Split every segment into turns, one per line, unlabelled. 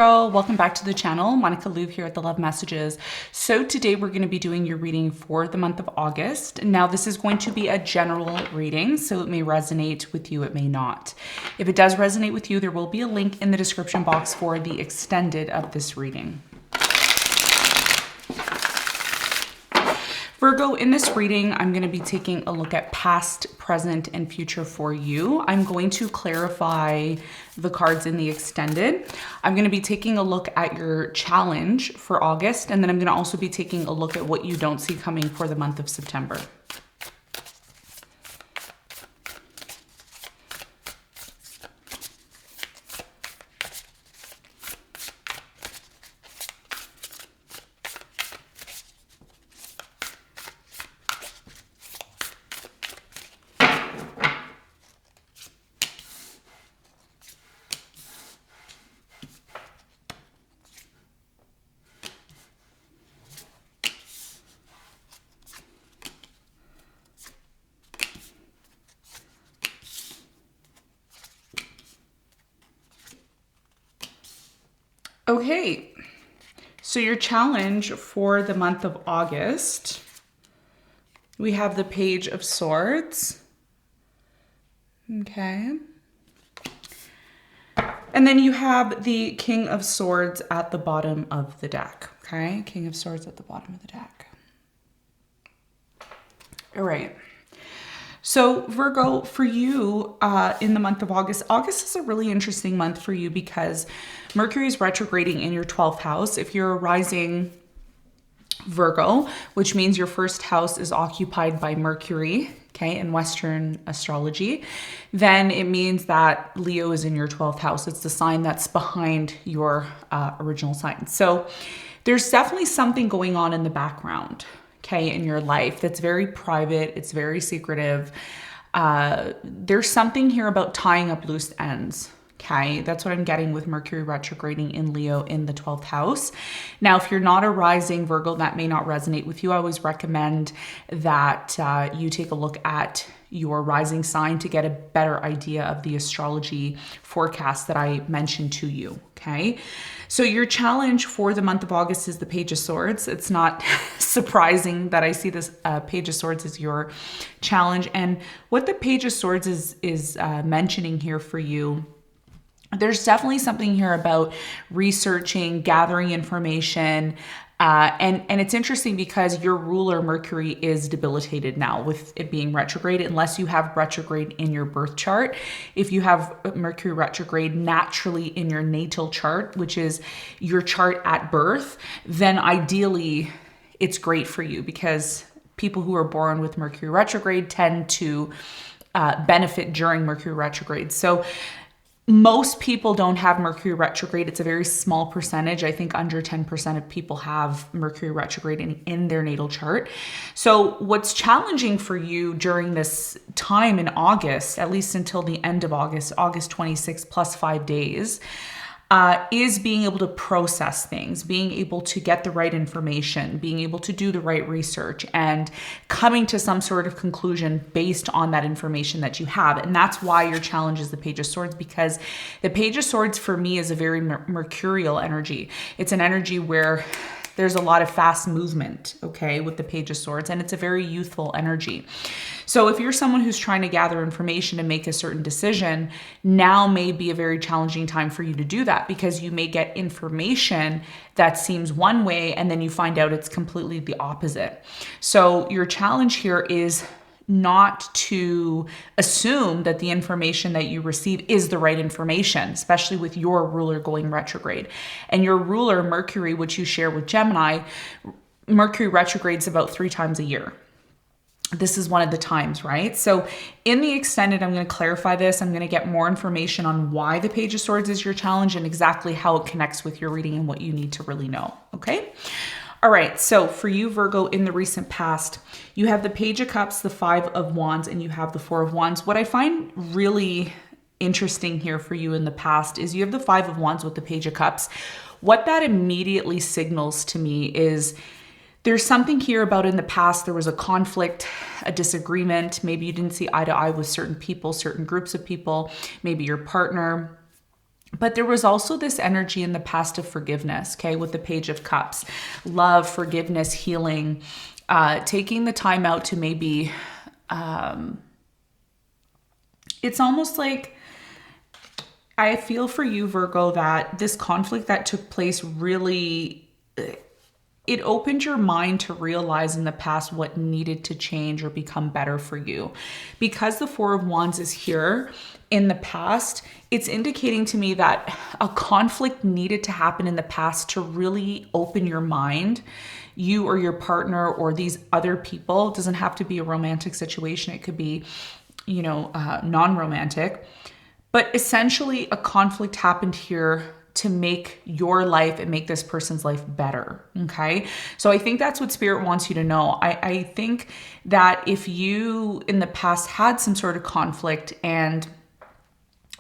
Welcome back to the channel. Monica Louv here at the Love Messages. So today we're going to be doing your reading for the month of August. Now this is going to be a general reading, so it may resonate with you, it may not. If it does resonate with you, there will be a link in the description box for the extended of this reading. Virgo, in this reading, I'm going to be taking a look at past, present, and future for you. I'm going to clarify the cards in the extended. I'm going to be taking a look at your challenge for August, and then I'm going to also be taking a look at what you don't see coming for the month of September. Okay, so your challenge for the month of August, we have the Page of Swords, okay, and then you have the King of Swords at the bottom of the deck, okay, King of Swords at the bottom of the deck. All right. So Virgo, for you in the month of August, August is a really interesting month for you because Mercury is retrograding in your 12th house. If you're a rising Virgo, which means your first house is occupied by Mercury, okay, in Western astrology, then it means that Leo is in your 12th house. It's the sign that's behind your original sign. So there's definitely something going on in the background, okay, in your life that's very private, it's very secretive. There's something here about tying up loose ends, okay? That's what I'm getting with Mercury retrograding in Leo in the 12th house. Now, if you're not a rising Virgo, that may not resonate with you. I always recommend that you take a look at your rising sign to get a better idea of the astrology forecast that I mentioned to you, okay? So your challenge for the month of August is the Page of Swords. It's not surprising that I see this Page of Swords as your challenge. And what the Page of Swords is mentioning here for you, there's definitely something here about researching, gathering information, and it's interesting because your ruler Mercury is debilitated now with it being retrograde, unless you have retrograde in your birth chart. If you have Mercury retrograde naturally in your natal chart, which is your chart at birth, then ideally it's great for you because people who are born with Mercury retrograde tend to benefit during Mercury retrograde. So most people don't have Mercury retrograde. It's a very small percentage. I think under 10% of people have Mercury retrograde in their natal chart. So what's challenging for you during this time in August, at least until the end of August, August 26 plus 5 days, is being able to process things, being able to get the right information, being able to do the right research, and coming to some sort of conclusion based on that information that you have. And that's why your challenge is the Page of Swords, because the Page of Swords for me is a very mercurial energy. It's an energy where there's a lot of fast movement, okay, with the Page of Swords, and it's a very youthful energy. So if you're someone who's trying to gather information and make a certain decision, now may be a very challenging time for you to do that because you may get information that seems one way and then you find out it's completely the opposite. So your challenge here is not to assume that the information that you receive is the right information, especially with your ruler going retrograde. And your ruler, Mercury, which you share with Gemini, Mercury retrogrades about 3 times a year. This is one of the times, right? So in the extended, I'm going to clarify this. I'm going to get more information on why the Page of Swords is your challenge and exactly how it connects with your reading and what you need to really know, okay? All right, so for you, Virgo, in the recent past, you have the Page of Cups, the 5 of Wands, and you have the 4 of Wands. What I find really interesting here for you in the past is you have the 5 of Wands with the Page of Cups. What that immediately signals to me is there's something here about in the past, there was a conflict, a disagreement. Maybe you didn't see eye to eye with certain people, certain groups of people, maybe your partner. But there was also this energy in the past of forgiveness, okay, with the Page of Cups, love, forgiveness, healing, taking the time out to maybe, it's almost like, I feel for you, Virgo, that this conflict that took place really, it opened your mind to realize in the past what needed to change or become better for you. Because the Four of Wands is here in the past, it's indicating to me that a conflict needed to happen in the past to really open your mind. You or your partner or these other people, it doesn't have to be a romantic situation. It could be, non-romantic. But essentially a conflict happened here to make your life and make this person's life better, okay? So I think that's what Spirit wants you to know. I think that if you in the past had some sort of conflict, and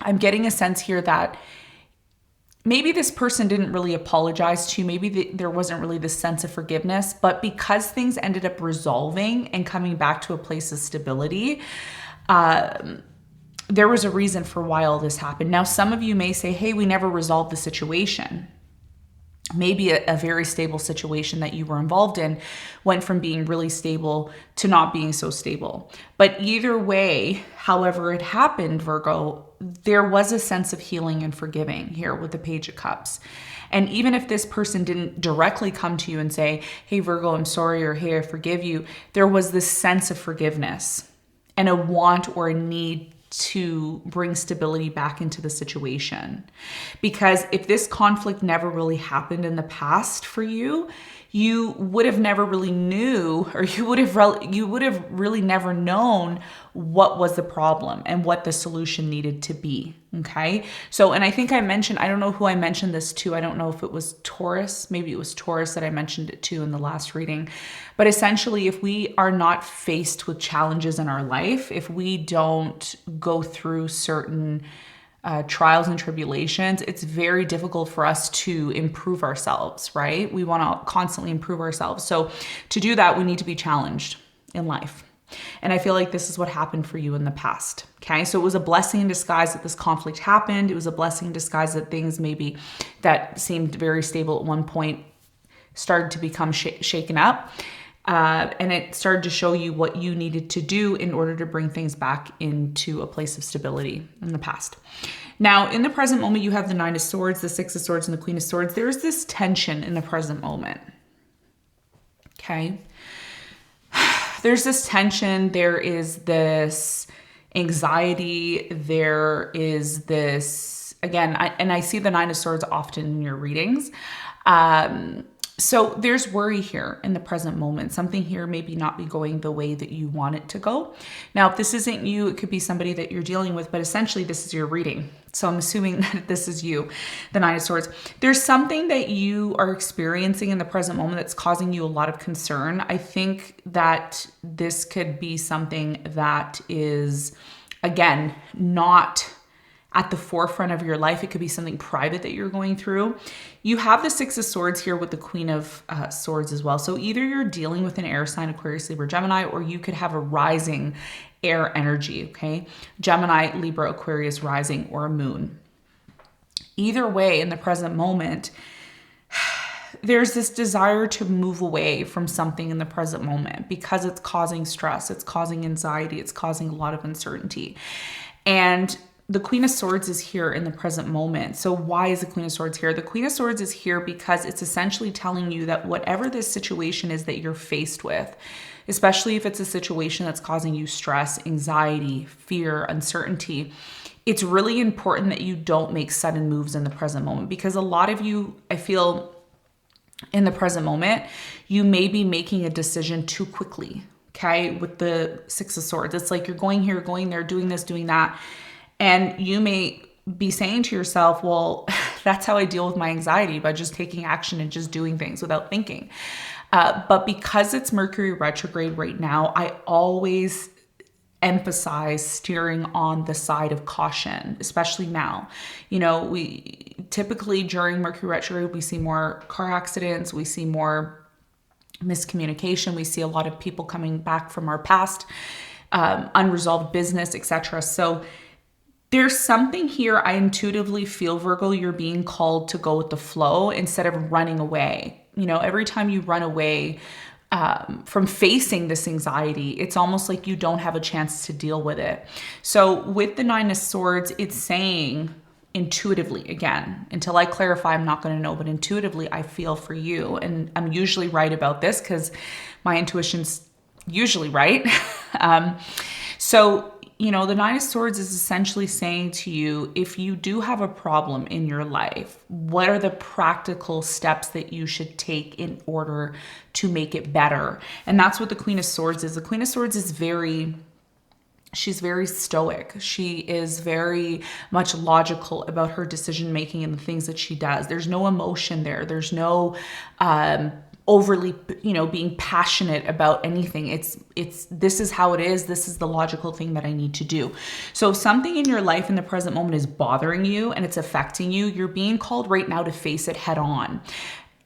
I'm getting a sense here that maybe this person didn't really apologize to you, maybe there wasn't really this sense of forgiveness, but because things ended up resolving and coming back to a place of stability, there was a reason for why all this happened. Now, some of you may say, hey, we never resolved the situation. Maybe a very stable situation that you were involved in went from being really stable to not being so stable. But either way, however it happened, Virgo, there was a sense of healing and forgiving here with the Page of Cups. And even if this person didn't directly come to you and say, hey, Virgo, I'm sorry, or hey, I forgive you, there was this sense of forgiveness and a want or a need to bring stability back into the situation. Because if this conflict never really happened in the past for you, you would have never really knew, or you would have really never known what was the problem and what the solution needed to be. Okay. So, and I think I mentioned, I don't know who I mentioned this to. I don't know if it was Taurus. Maybe it was Taurus that I mentioned it to in the last reading. But essentially, if we are not faced with challenges in our life, if we don't go through certain trials and tribulations, it's very difficult for us to improve ourselves, right? We want to constantly improve ourselves. So to do that, we need to be challenged in life. And I feel like this is what happened for you in the past. Okay. So it was a blessing in disguise that this conflict happened. It was a blessing in disguise that things maybe that seemed very stable at one point started to become shaken up. And it started to show you what you needed to do in order to bring things back into a place of stability in the past. Now, in the present moment, you have the Nine of Swords, the Six of Swords, and the Queen of Swords. There's this tension in the present moment. Okay. There's this tension. There is this anxiety. There is this, again, I see the Nine of Swords often in your readings. So there's worry here in the present moment. Something here maybe not be going the way that you want it to go. Now, if this isn't you, it could be somebody that you're dealing with, but essentially this is your reading. So I'm assuming that this is you, the Nine of Swords. There's something that you are experiencing in the present moment that's causing you a lot of concern. I think that this could be something that is, again, not at the forefront of your life. It could be something private that you're going through. You have the Six of Swords here with the Queen of Swords as well. So either you're dealing with an air sign, Aquarius, Libra, Gemini, or you could have a rising air energy, okay? Gemini, Libra, Aquarius, rising, or a moon. Either way, in the present moment, there's this desire to move away from something in the present moment because it's causing stress, it's causing anxiety, it's causing a lot of uncertainty. And the Queen of Swords is here in the present moment. So why is the Queen of Swords here? The Queen of Swords is here because it's essentially telling you that whatever this situation is that you're faced with, especially if it's a situation that's causing you stress, anxiety, fear, uncertainty, it's really important that you don't make sudden moves in the present moment, because a lot of you, I feel, in the present moment, you may be making a decision too quickly, okay? With the Six of Swords, it's like you're going here, going there, doing this, doing that. And you may be saying to yourself, well, that's how I deal with my anxiety, by just taking action and just doing things without thinking. But because it's Mercury retrograde right now, I always emphasize steering on the side of caution, especially now. You know, we typically during Mercury retrograde, we see more car accidents, we see more miscommunication, we see a lot of people coming back from our past, unresolved business, etc. So There's something here I intuitively feel, Virgo, you're being called to go with the flow instead of running away. You know, every time you run away from facing this anxiety, it's almost like you don't have a chance to deal with it. So with the Nine of Swords, it's saying intuitively, again, until I clarify, I'm not going to know, but intuitively, I feel for you. And I'm usually right about this because my intuition's usually right. So, you know, the Nine of Swords is essentially saying to you, if you do have a problem in your life, what are the practical steps that you should take in order to make it better? And that's what the Queen of Swords is. The Queen of Swords is she's very stoic. She is very much logical about her decision making and the things that she does. There's no emotion there. There's no overly, you know, being passionate about anything. It's this is how it is. This is the logical thing that I need to do. So if something in your life in the present moment is bothering you and it's affecting you, you're being called right now to face it head on.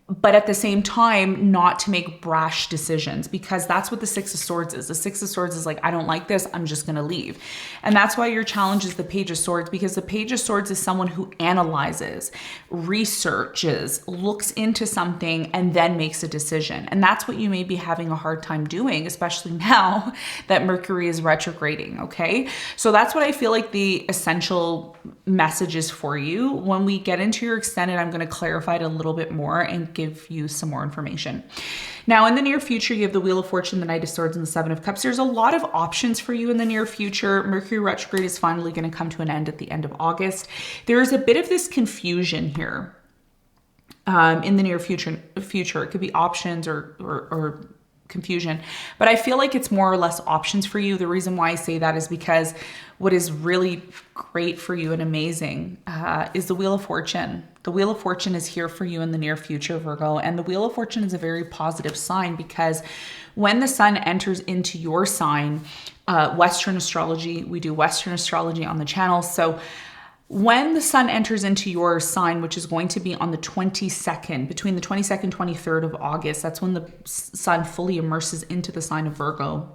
But at the same time, not to make brash decisions, because that's what the Six of Swords is. The Six of Swords is like, I don't like this, I'm just going to leave. And that's why your challenge is the Page of Swords, because the Page of Swords is someone who analyzes, researches, looks into something, and then makes a decision. And that's what you may be having a hard time doing, especially now that Mercury is retrograding, okay? So that's what I feel like the essential message is for you. When we get into your extended, I'm going to clarify it a little bit more and give you some more information. Now, in the near future, you have the Wheel of Fortune, the Knight of Swords, and the Seven of Cups. There's a lot of options for you in the near future. Mercury retrograde is finally going to come to an end at the end of August. There is a bit of this confusion here in the near future. It could be options or confusion, but I feel like it's more or less options for you. The reason why I say that is because what is really great for you and amazing is the Wheel of Fortune. The Wheel of Fortune is here for you in the near future, Virgo, and the Wheel of Fortune is a very positive sign, because when the sun enters into your sign, Western astrology, we do Western astrology on the channel. So when the sun enters into your sign, which is going to be on the 22nd, between the 22nd and 23rd of August, that's when the sun fully immerses into the sign of Virgo,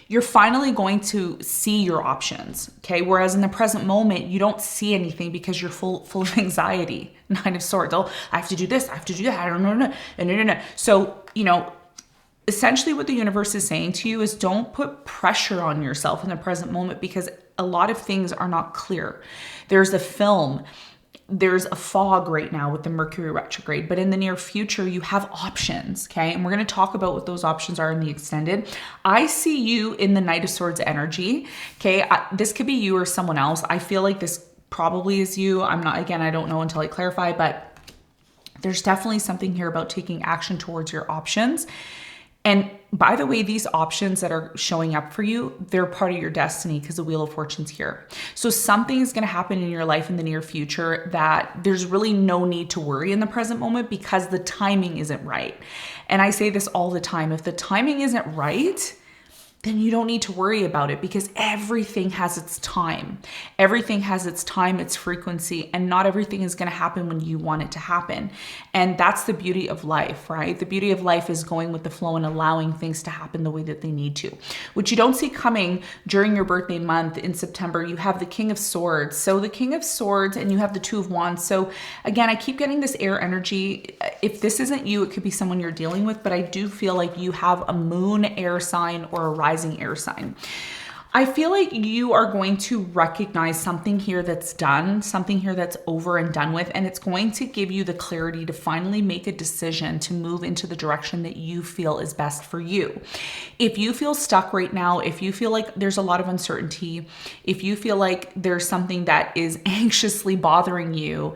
you're finally going to see your options, okay? Whereas in the present moment, you don't see anything because you're full of anxiety. Nine of Swords. Oh, I have to do this. I have to do that. I don't know. No. So, you know, essentially what the universe is saying to you is don't put pressure on yourself in the present moment, because a lot of things are not clear. There's a film. There's a fog right now with the Mercury retrograde, but in the near future, you have options, okay? And we're going to talk about what those options are in the extended. I see you in the Knight of Swords energy, okay? This could be you or someone else. I feel like this probably is you. I'm not, again, I don't know until I clarify, but there's definitely something here about taking action towards your options. And by the way, these options that are showing up for you, they're part of your destiny because the Wheel of Fortune's here. So something is going to happen in your life in the near future that there's really no need to worry in the present moment because the timing isn't right. And I say this all the time. If the timing isn't right, then you don't need to worry about it, because everything has its time. Everything has its time, its frequency, and not everything is going to happen when you want it to happen. And that's the beauty of life, right? The beauty of life is going with the flow and allowing things to happen the way that they need to, which you don't see coming during your birthday month in September. You have the King of Swords. So the King of Swords, and you have the Two of Wands. So again, I keep getting this air energy. If this isn't you, it could be someone you're dealing with, but I do feel like you have a moon air sign or a rising air sign. I feel like you are going to recognize something here that's done, something here that's over and done with, and it's going to give you the clarity to finally make a decision to move into the direction that you feel is best for you. If you feel stuck right now, if you feel like there's a lot of uncertainty, if you feel like there's something that is anxiously bothering you,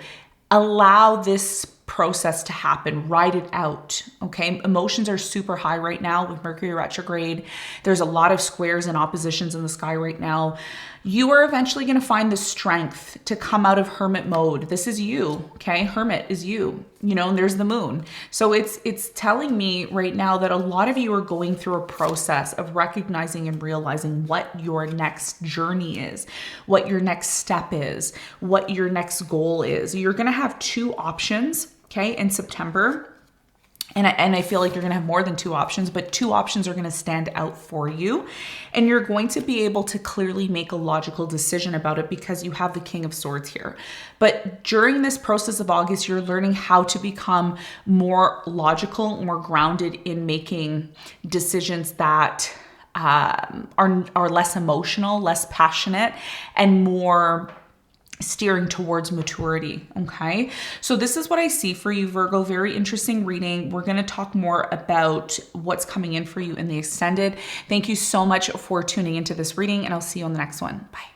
allow this process to happen. Ride it out, okay? Emotions are super high right now with Mercury retrograde. There's a lot of squares and oppositions in the sky right now. You are eventually going to find the strength to come out of hermit mode. This is you, okay? Hermit is you, and there's the moon. So it's telling me right now that a lot of you are going through a process of recognizing and realizing what your next journey is, what your next step is, what your next goal is. You're going to have two options, okay, in September. And I feel like you're going to have more than two options, but two options are going to stand out for you. And you're going to be able to clearly make a logical decision about it because you have the King of Swords here. But during this process of August, you're learning how to become more logical, more grounded in making decisions that are less emotional, less passionate, and more steering towards maturity. Okay. So this is what I see for you, Virgo. Very interesting reading. We're going to talk more about what's coming in for you in the extended. Thank you so much for tuning into this reading, and I'll see you on the next one. Bye.